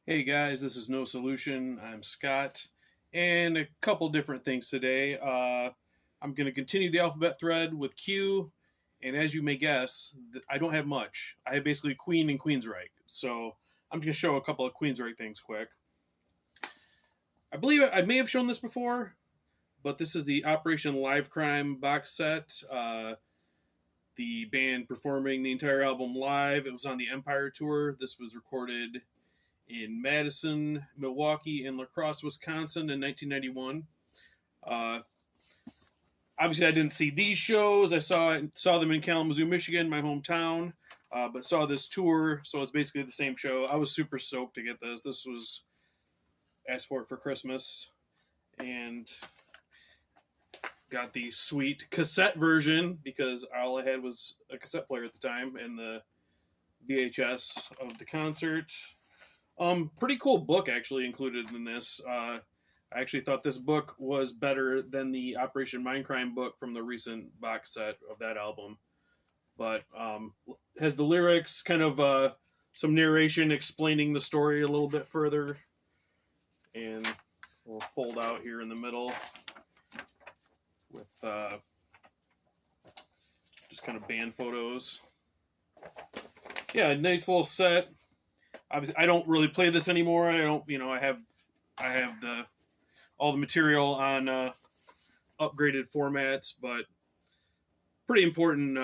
Hey guys, this is No Solution. I'm Scott, and a couple different things today. I'm going to continue the alphabet thread with Q, and as you may guess, I don't have much. I have basically Queen and Queensryche, so I'm going to show a couple of Queensryche things quick. I believe I may have shown this before, but this is the Operation Live Crime box set. The band performing the entire album live. It was on the Empire tour. This was recorded in Madison, Milwaukee, and La Crosse, Wisconsin in 1991. Obviously, I didn't see these shows. I saw them in Kalamazoo, Michigan, my hometown, but saw this tour, so it's basically the same show. I was super stoked to get this. This was asked for it for Christmas, and got the sweet cassette version because all I had was a cassette player at the time and the VHS of the concert. Pretty cool book actually included in this. I actually thought this book was better than the Operation Mindcrime book from the recent box set of that album. But has the lyrics, kind of some narration explaining the story a little bit further. And we'll fold out here in the middle with just kind of band photos. Yeah, nice little set. Obviously, I don't really play this anymore. I don't, I have all the material on upgraded formats, but pretty important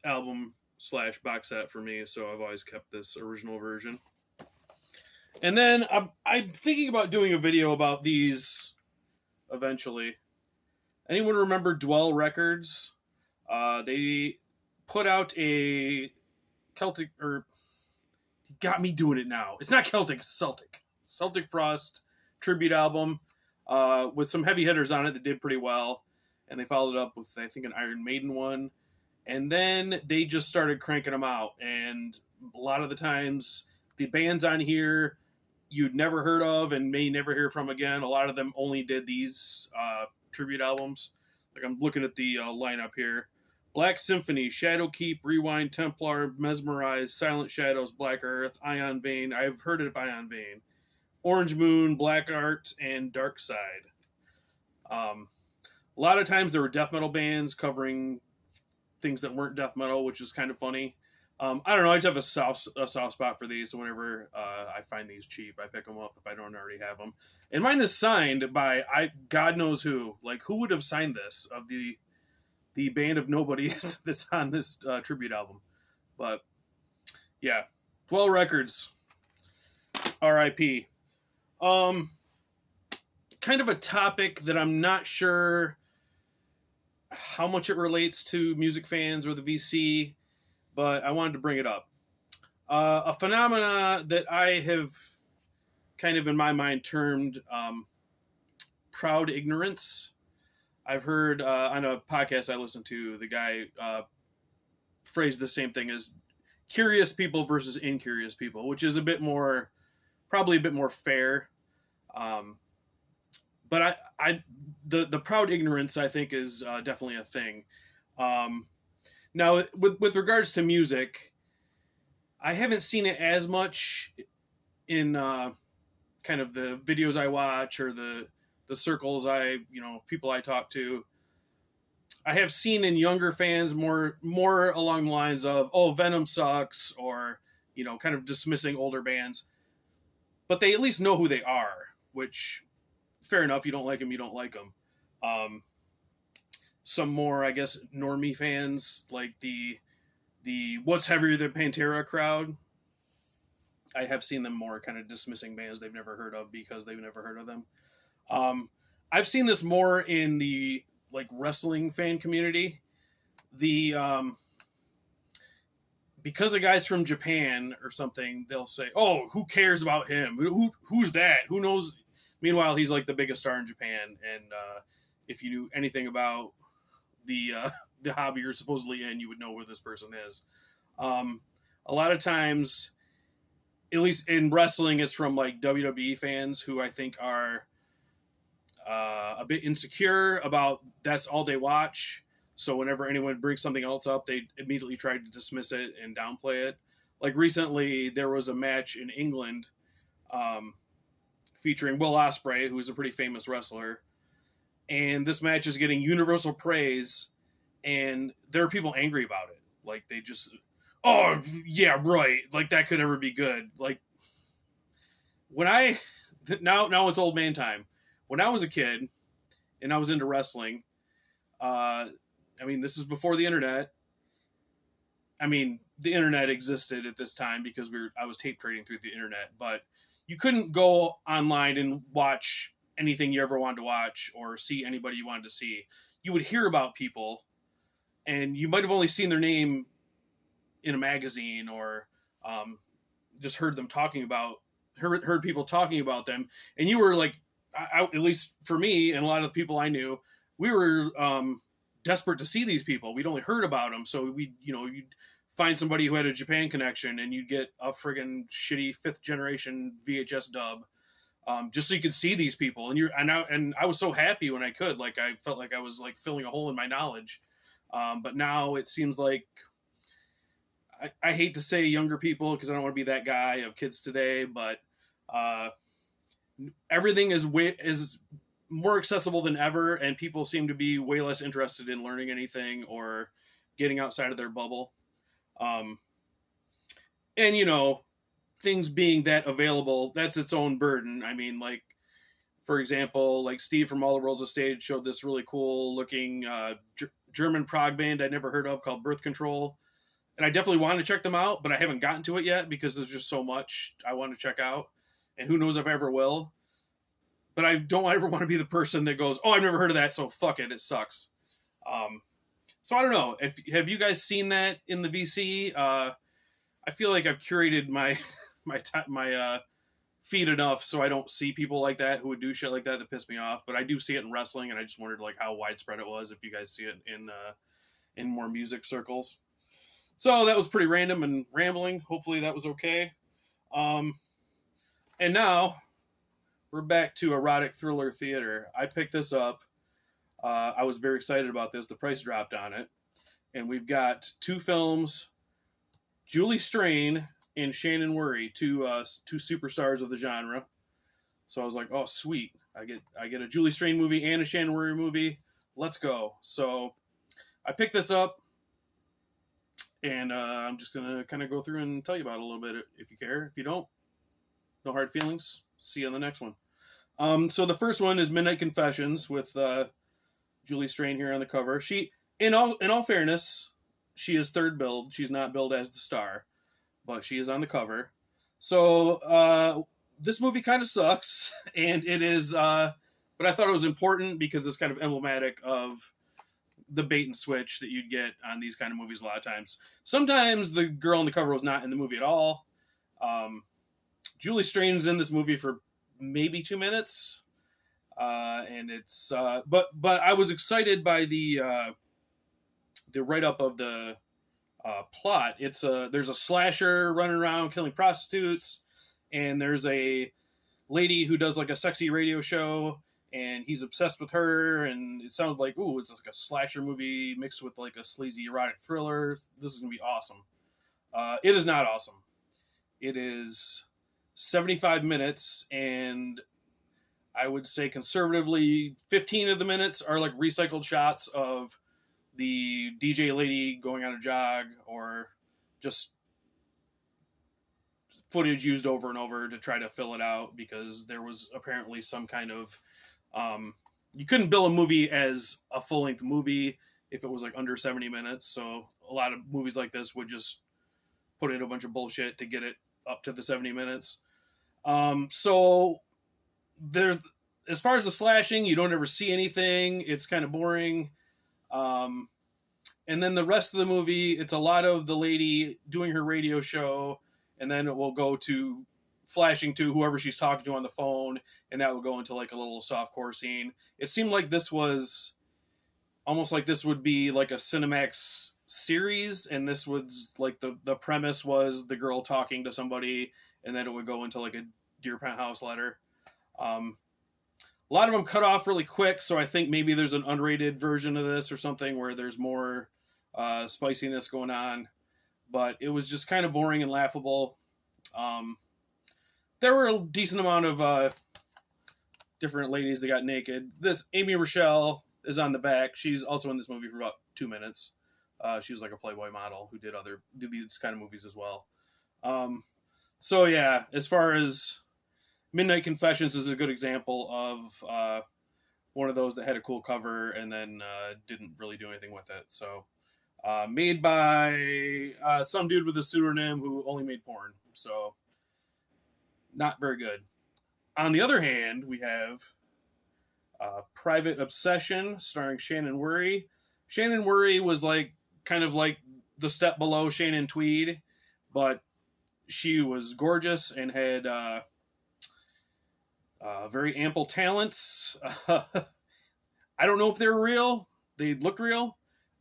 album / box set for me. So I've always kept this original version. And then I'm thinking about doing a video about these eventually. Anyone remember Dwell Records? They put out a Celtic, or got me doing it now. It's not Celtic, it's Celtic. Celtic Frost tribute album with some heavy hitters on it that did pretty well. And they followed up with, I think, an Iron Maiden one. And then they just started cranking them out. And a lot of the times, the bands on here you'd never heard of and may never hear from again. A lot of them only did these tribute albums. Like I'm looking at the lineup here. Black Symphony, Shadowkeep, Rewind, Templar, Mesmerize, Silent Shadows, Black Earth, Ion Vein. I've heard of Ion Vein. Orange Moon, Black Art, and Dark Side. A lot of times there were death metal bands covering things that weren't death metal, which is kind of funny. I don't know. I just have a soft spot for these, so whenever I find these cheap, I pick them up if I don't already have them. And mine is signed by God knows who. Like, who would have signed this of the band of nobodies that's on this tribute album? But yeah, Dwell Records, R.I.P. Kind of a topic that I'm not sure how much it relates to music fans or the VC, but I wanted to bring it up. A phenomena that I have kind of in my mind termed proud ignorance. I've heard on a podcast I listened to, the guy phrased the same thing as curious people versus incurious people, which is probably a bit more fair. But the proud ignorance, I think, is definitely a thing. Now, with regards to music, I haven't seen it as much in kind of the videos I watch or the circles people I talk to. I have seen in younger fans more along the lines of, oh, Venom sucks, or, kind of dismissing older bands. But they at least know who they are, which, fair enough, you don't like them, you don't like them. Some more, I guess, normie fans, like the What's Heavier Than Pantera crowd, I have seen them more kind of dismissing bands they've never heard of because they've never heard of them. I've seen this more in the wrestling fan community. Because a guy's from Japan or something, they'll say, "Oh, who cares about him? Who's that? Who knows?" Meanwhile, he's like the biggest star in Japan, and if you knew anything about the hobby you're supposedly in, you would know where this person is. A lot of times, at least in wrestling, it's from WWE fans who I think are a bit insecure about that's all they watch. So whenever anyone brings something else up, they immediately try to dismiss it and downplay it. Like recently, there was a match in England um, featuring Will Ospreay, who's a pretty famous wrestler. And this match is getting universal praise, and there are people angry about it. Like, they just, oh, yeah, right. Like, that could never be good. Like, when now it's old man time. When I was a kid and I was into wrestling, I mean, this is before the internet. I mean, the internet existed at this time because I was tape trading through the internet, but you couldn't go online and watch anything you ever wanted to watch or see anybody you wanted to see. You would hear about people, and you might have only seen their name in a magazine or just heard people talking about them, and you were like, at least for me and a lot of the people I knew, we were desperate to see these people. We'd only heard about them, so you'd find somebody who had a Japan connection, and you'd get a friggin' shitty 5th generation VHS dub, just so you could see these people. And I was so happy when I could. Like, I felt like I was like filling a hole in my knowledge. But now it seems like I hate to say younger people because I don't want to be that guy of kids today, but everything is more accessible than ever, and people seem to be way less interested in learning anything or getting outside of their bubble. And things being that available, that's its own burden. I mean, like, for example, like Steve from All the Worlds of Stage showed this really cool looking German prog band I'd never heard of called Birth Control. And I definitely want to check them out, but I haven't gotten to it yet because there's just so much I want to check out. And who knows if I ever will. But I don't ever want to be the person that goes, oh, I've never heard of that, so fuck it, it sucks. So I don't know. Have you guys seen that in the VC? I feel like I've curated my feed enough so I don't see people like that who would do shit like that piss me off. But I do see it in wrestling, and I just wondered like how widespread it was. If you guys see it in more music circles. So that was pretty random and rambling. Hopefully that was okay. And now we're back to erotic thriller theater. I picked this up. I was very excited about this. The price dropped on it. And we've got 2 films, Julie Strain and Shannon Whirry, two superstars of the genre. So I was like, oh, sweet. I get a Julie Strain movie and a Shannon Whirry movie. Let's go. So I picked this up, and I'm just going to kind of go through and tell you about it a little bit if you care. If you don't, no hard feelings. See you on the next one. So the first one is Midnight Confessions with Julie Strain here on the cover. She, in all fairness, she is third billed. She's not billed as the star, but she is on the cover. So this movie kind of sucks, and it is, but I thought it was important because it's kind of emblematic of the bait and switch that you'd get on these kind of movies a lot of times. Sometimes the girl on the cover was not in the movie at all. Julie Strain's in this movie for maybe 2 minutes. And it's, but I was excited by the write-up of the plot. There's a slasher running around killing prostitutes, and there's a lady who does like a sexy radio show, and he's obsessed with her, and it sounds like, ooh, it's like a slasher movie mixed with like a sleazy erotic thriller. This is gonna be awesome. It is not awesome. It is 75 minutes, and I would say conservatively 15 of the minutes are like recycled shots of the DJ lady going on a jog, or just footage used over and over to try to fill it out, because there was apparently some kind of you couldn't bill a movie as a full-length movie if it was like under 70 minutes. So a lot of movies like this would just put in a bunch of bullshit to get it up to the 70 minutes. So there, as far as the slashing, you don't ever see anything. It's kind of boring. And then the rest of the movie, it's a lot of the lady doing her radio show, and then it will go to flashing to whoever she's talking to on the phone, and that will go into like a little softcore scene. It seemed like this was almost like this would be like a Cinemax series, and this was like the premise was the girl talking to somebody, and then it would go into like a Dear Penthouse letter. A lot of them cut off really quick, so I think maybe there's an unrated version of this or something where there's more spiciness going on. But it was just kind of boring and laughable. there were a decent amount of different ladies that got naked. This Amy Rochelle is on the back. She's also in this movie for about 2 minutes. She was like a Playboy model who did these kind of movies as well. So yeah, as far as Midnight Confessions is a good example of one of those that had a cool cover and then didn't really do anything with it. So made by some dude with a pseudonym who only made porn. So not very good. On the other hand, we have Private Obsession starring Shannon Whirry. Shannon Whirry was like kind of like the step below Shannon Tweed, but she was gorgeous and had very ample talents. I don't know if they're real. They looked real,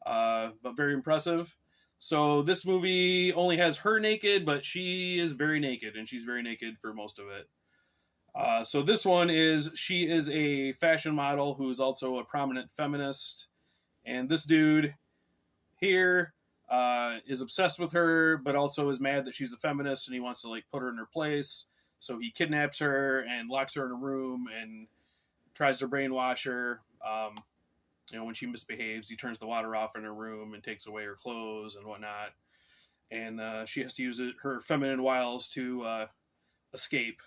but very impressive. So this movie only has her naked, but she is very naked, and she's very naked for most of it. So this one she is a fashion model who is also a prominent feminist, and this dude here is obsessed with her, but also is mad that she's a feminist, and he wants to like put her in her place. So he kidnaps her and locks her in a room and tries to brainwash her. When she misbehaves, he turns the water off in her room and takes away her clothes and whatnot. And she has to use her feminine wiles to escape.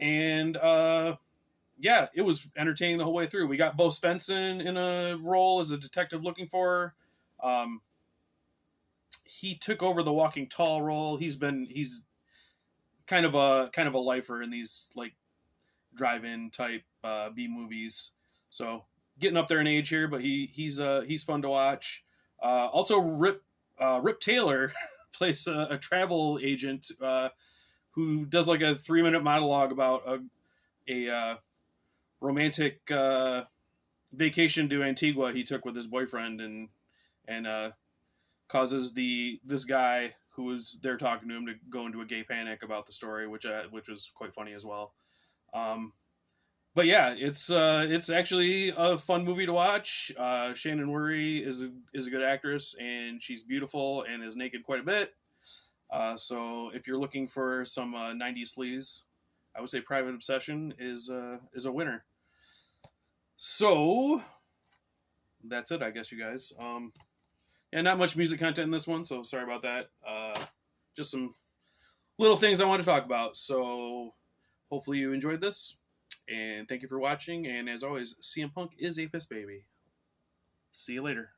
And it was entertaining the whole way through. We got Bo Svensson in a role as a detective looking for her. He took over the Walking Tall role. He's kind of a lifer in these like drive-in type B movies. So getting up there in age here, but he's fun to watch. Also, Rip Taylor plays a travel agent who does like a 3-minute monologue about a romantic vacation to Antigua he took with his boyfriend, and causes this guy who was there talking to him to go into a gay panic about the story, which was quite funny as well. But yeah, it's actually a fun movie to watch. Shannon Whirry is a good actress, and she's beautiful and is naked quite a bit. So if you're looking for some 90s sleaze, I would say Private Obsession is a winner. So that's it, I guess, you guys. And not much music content in this one, so sorry about that. Just some little things I want to talk about. So hopefully you enjoyed this, and thank you for watching. And as always, CM Punk is a piss baby. See you later.